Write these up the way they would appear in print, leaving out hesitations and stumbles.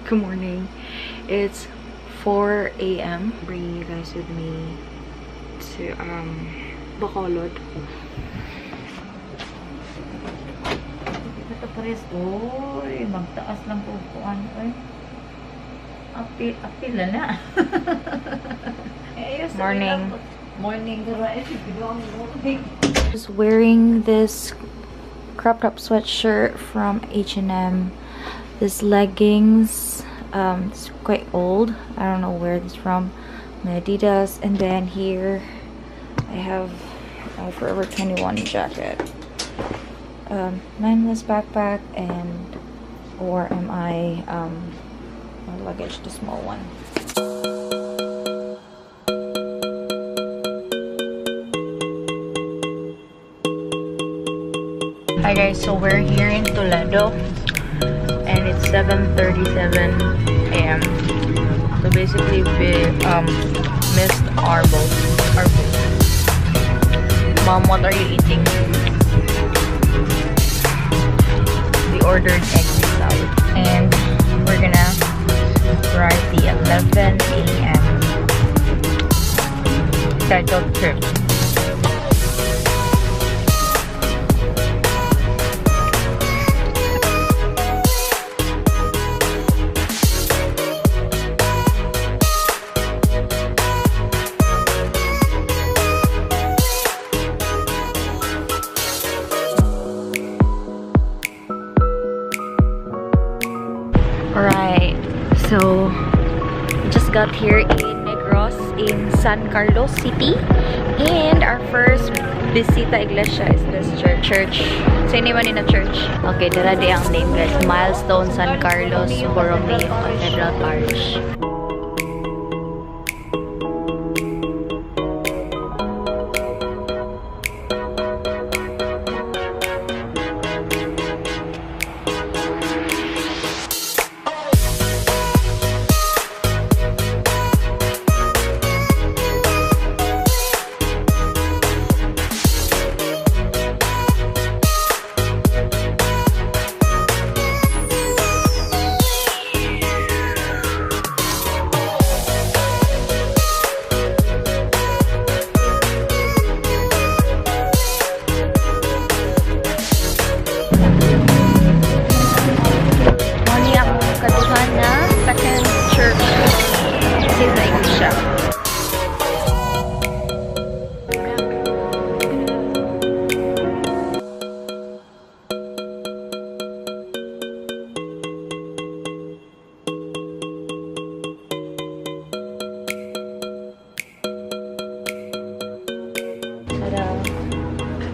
Good morning. It's 4 a.m. Bringing you guys with me to Bacolod. Ito pares. Uy, magtaas lang po kuan. Uy. Apil na. Morning. Morning. Just wearing this crop top sweatshirt from H&M. This leggings. It's quite old. I don't know where this is from. My Adidas. And then here I have a Forever 21 jacket. Mindless backpack, and or am I my luggage, the small one. Hi guys, so we're here in Toledo and it's 7:37 a.m. So basically we missed our boat. Mom, what are you eating? We ordered egg salad and we're gonna arrive the 11 a.m. scheduled trip. Alright, so we just got here in Negros in San Carlos City, and our first Bisita Iglesia is this church. So anyone in a church? Okay, dara di ang name guys. Milestone San Carlos Borromeo Cathedral Parish.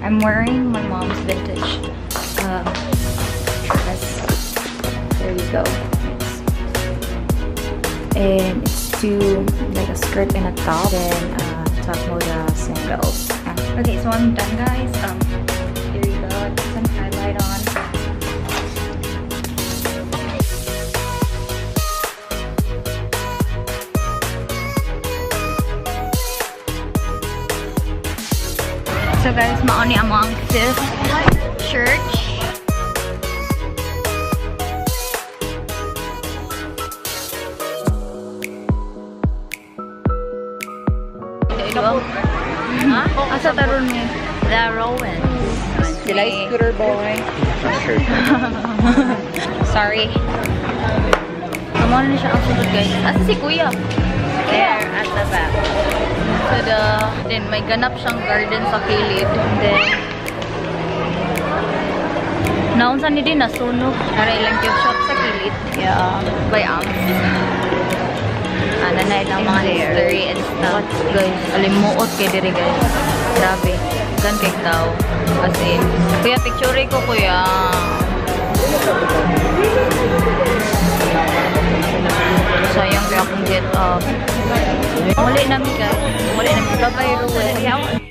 I'm wearing my mom's vintage dress. There you go. And it's two, like a skirt and a top, and top moda sandals. Okay, so I'm done guys. Here you go. I put some highlight on. So guys, maoni among this church. Asa taron mo? The Rowans. Sila scooter boy. Sorry. Kamano na siya ang sunod guys. Asa si Kuya? There, at the back. So then may ganap siyang garden sa kilid. And then naunsan ni din nasunog. Naray lang yung shop sa kilid. Yeah. By nanay lang mga history and stuff. Guys, alimuot kay diri guys. Grabe. Gan kay tao. As in, kuya, picture ko kuya. Sayang kaya akong get up. Muli namin guys. Muli namin. Bye-bye, Ruel.